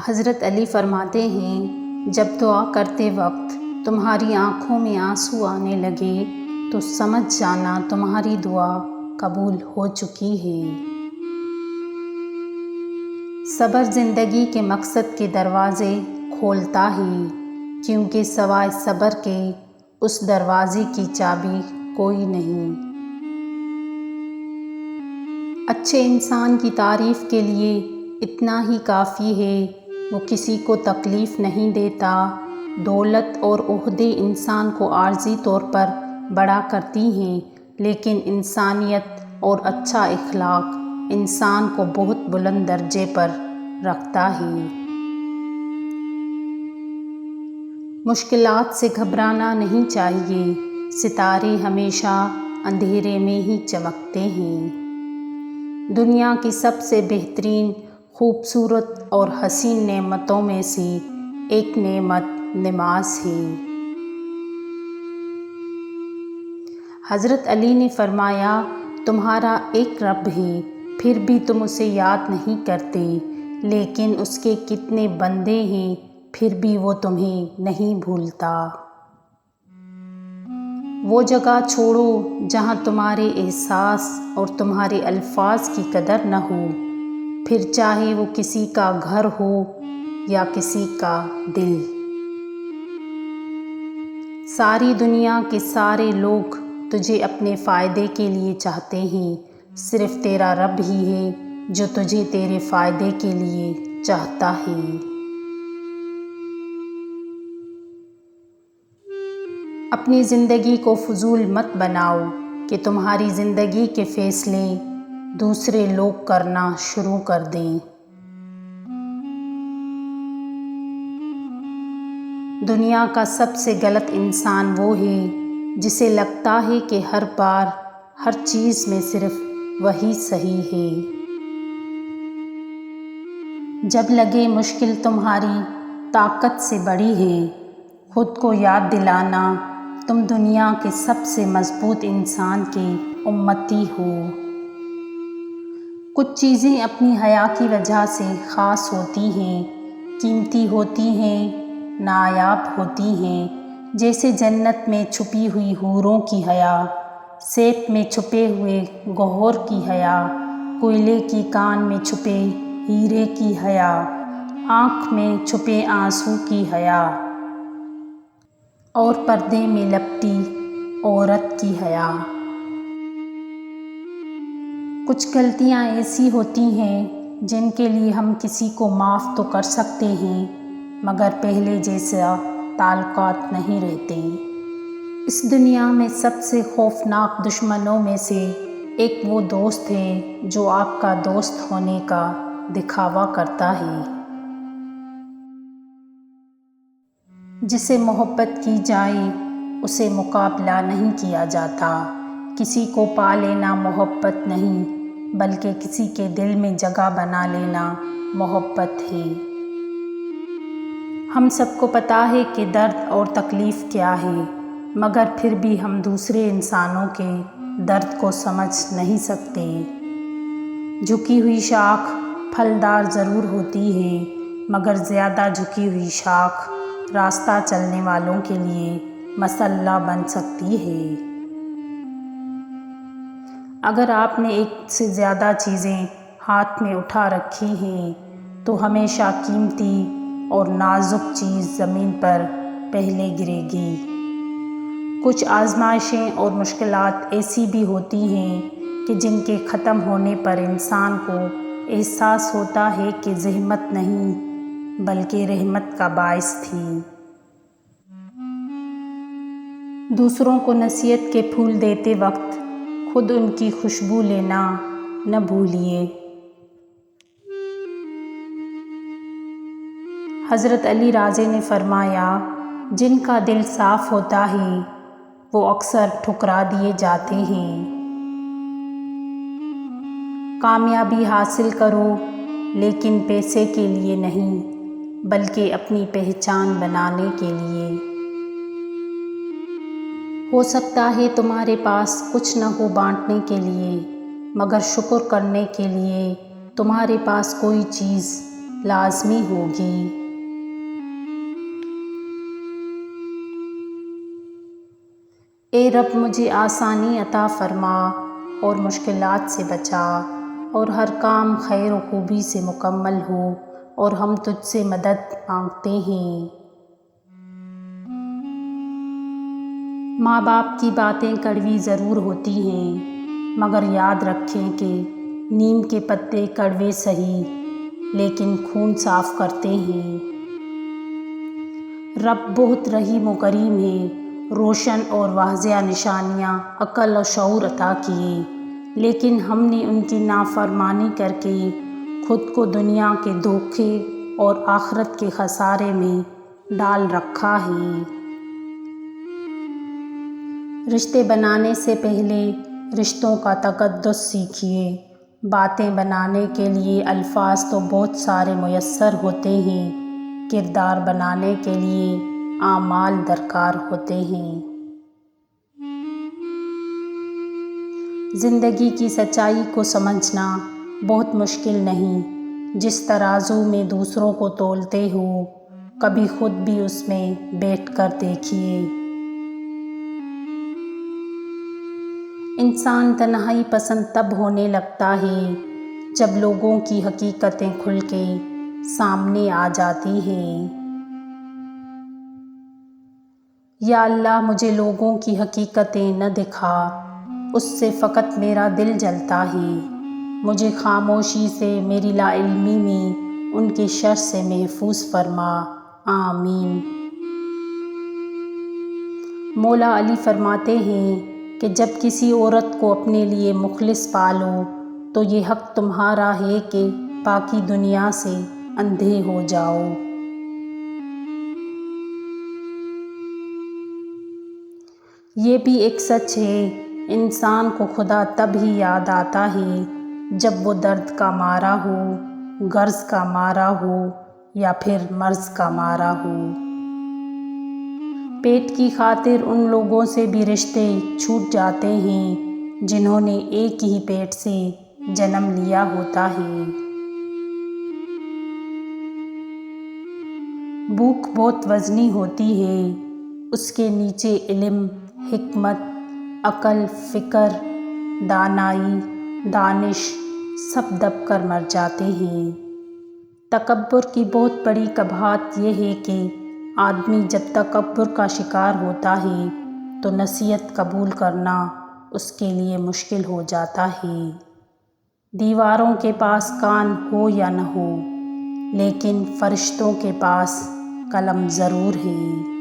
حضرت علی فرماتے ہیں، جب دعا کرتے وقت تمہاری آنکھوں میں آنسو آنے لگے تو سمجھ جانا تمہاری دعا قبول ہو چکی ہے۔ صبر زندگی کے مقصد کے دروازے کھولتا ہے، کیونکہ سوائے صبر کے اس دروازے کی چابی کوئی نہیں۔ اچھے انسان کی تعریف کے لیے اتنا ہی کافی ہے، وہ کسی کو تکلیف نہیں دیتا۔ دولت اور عہدے انسان کو عارضی طور پر بڑا کرتی ہیں، لیکن انسانیت اور اچھا اخلاق انسان کو بہت بلند درجے پر رکھتا ہے۔ مشکلات سے گھبرانا نہیں چاہیے، ستارے ہمیشہ اندھیرے میں ہی چمکتے ہیں۔ دنیا کی سب سے بہترین، خوبصورت اور حسین نعمتوں میں سے ایک نعمت نماز ہے۔ حضرت علی نے فرمایا، تمہارا ایک رب ہے، پھر بھی تم اسے یاد نہیں کرتے، لیکن اس کے کتنے بندے ہیں، پھر بھی وہ تمہیں نہیں بھولتا۔ وہ جگہ چھوڑو جہاں تمہارے احساس اور تمہارے الفاظ کی قدر نہ ہو، پھر چاہے وہ کسی کا گھر ہو یا کسی کا دل۔ ساری دنیا کے سارے لوگ تجھے اپنے فائدے کے لیے چاہتے ہیں، صرف تیرا رب ہی ہے جو تجھے تیرے فائدے کے لیے چاہتا ہے۔ اپنی زندگی کو فضول مت بناؤ کہ تمہاری زندگی کے فیصلے دوسرے لوگ کرنا شروع کر دیں۔ دنیا کا سب سے غلط انسان وہ ہے جسے لگتا ہے کہ ہر بار ہر چیز میں صرف وہی صحیح ہے۔ جب لگے مشکل تمہاری طاقت سے بڑی ہے، خود کو یاد دلانا تم دنیا کے سب سے مضبوط انسان کے امتی ہو۔ کچھ چیزیں اپنی حیا کی وجہ سے خاص ہوتی ہیں، قیمتی ہوتی ہیں، نایاب ہوتی ہیں، جیسے جنت میں چھپی ہوئی حوروں کی حیا، سیب میں چھپے ہوئے گوہر کی حیا، کوئلے کی کان میں چھپے ہیرے کی حیا، آنکھ میں چھپے آنسو کی حیا، اور پردے میں لپٹی عورت کی حیا۔ کچھ غلطیاں ایسی ہوتی ہیں جن کے لیے ہم کسی کو معاف تو کر سکتے ہیں، مگر پہلے جیسا تعلقات نہیں رہتے۔ اس دنیا میں سب سے خوفناک دشمنوں میں سے ایک وہ دوست ہے جو آپ کا دوست ہونے کا دکھاوا کرتا ہے۔ جسے محبت کی جائے اسے مقابلہ نہیں کیا جاتا۔ کسی کو پا لینا محبت نہیں، بلکہ کسی کے دل میں جگہ بنا لینا محبت ہے۔ ہم سب کو پتہ ہے کہ درد اور تکلیف کیا ہے، مگر پھر بھی ہم دوسرے انسانوں کے درد کو سمجھ نہیں سکتے۔ جھکی ہوئی شاخ پھلدار ضرور ہوتی ہے، مگر زیادہ جھکی ہوئی شاخ راستہ چلنے والوں کے لیے مسلح بن سکتی ہے۔ اگر آپ نے ایک سے زیادہ چیزیں ہاتھ میں اٹھا رکھی ہیں تو ہمیشہ قیمتی اور نازک چیز زمین پر پہلے گرے گی۔ کچھ آزمائشیں اور مشکلات ایسی بھی ہوتی ہیں کہ جن کے ختم ہونے پر انسان کو احساس ہوتا ہے کہ زحمت نہیں بلکہ رحمت کا باعث تھی۔ دوسروں کو نصیحت کے پھول دیتے وقت خود ان کی خوشبو لینا نہ بھولیے۔ حضرت علی راضی نے فرمایا، جن کا دل صاف ہوتا ہے وہ اکثر ٹھکرا دیے جاتے ہیں۔ کامیابی حاصل کرو لیکن پیسے کے لیے نہیں، بلکہ اپنی پہچان بنانے کے لیے۔ ہو سکتا ہے تمہارے پاس کچھ نہ ہو بانٹنے کے لیے، مگر شکر کرنے کے لیے تمہارے پاس کوئی چیز لازمی ہوگی۔ اے رب مجھے آسانی عطا فرما اور مشکلات سے بچا، اور ہر کام خیر و خوبی سے مکمل ہو، اور ہم تجھ سے مدد مانگتے ہیں۔ ماں باپ کی باتیں کڑوی ضرور ہوتی ہیں، مگر یاد رکھیں کہ نیم کے پتے کڑوے سہی لیکن خون صاف کرتے ہیں۔ رب بہت رحیم و کریم ہے، روشن اور واضح نشانیاں عقل و شعور عطا کیے، لیکن ہم نے ان کی نافرمانی کر کے خود کو دنیا کے دھوکے اور آخرت کے خسارے میں ڈال رکھا ہے۔ رشتے بنانے سے پہلے رشتوں کا تقدس سیکھیے۔ باتیں بنانے کے لیے الفاظ تو بہت سارے میسر ہوتے ہیں، کردار بنانے کے لیے اعمال درکار ہوتے ہیں۔ زندگی کی سچائی کو سمجھنا بہت مشکل نہیں۔ جس ترازو میں دوسروں کو تولتے ہو، کبھی خود بھی اس میں بیٹھ کر دیکھیے۔ انسان تنہائی پسند تب ہونے لگتا ہے جب لوگوں کی حقیقتیں کھل کے سامنے آ جاتی ہیں۔ یا اللہ مجھے لوگوں کی حقیقتیں نہ دکھا، اس سے فقط میرا دل جلتا ہے۔ مجھے خاموشی سے، میری لا علمی میں ان کے شر سے محفوظ فرما، آمین۔ مولا علی فرماتے ہیں کہ جب کسی عورت کو اپنے لیے مخلص پالو تو یہ حق تمہارا ہے کہ باقی دنیا سے اندھے ہو جاؤ۔ یہ بھی ایک سچ ہے، انسان کو خدا تب ہی یاد آتا ہے جب وہ درد کا مارا ہو، غرض کا مارا ہو یا پھر مرض کا مارا ہو۔ پیٹ کی خاطر ان لوگوں سے بھی رشتے چھوٹ جاتے ہیں جنہوں نے ایک ہی پیٹ سے جنم لیا ہوتا ہے۔ بھوک بہت وزنی ہوتی ہے، اس کے نیچے علم، حکمت، عقل، فکر، دانائی، دانش سب دب کر مر جاتے ہیں۔ تکبر کی بہت بڑی قباحت یہ ہے کہ آدمی جب تکبر کا شکار ہوتا ہے تو نصیحت قبول کرنا اس کے لیے مشکل ہو جاتا ہے۔ دیواروں کے پاس کان ہو یا نہ ہو، لیکن فرشتوں کے پاس قلم ضرور ہے۔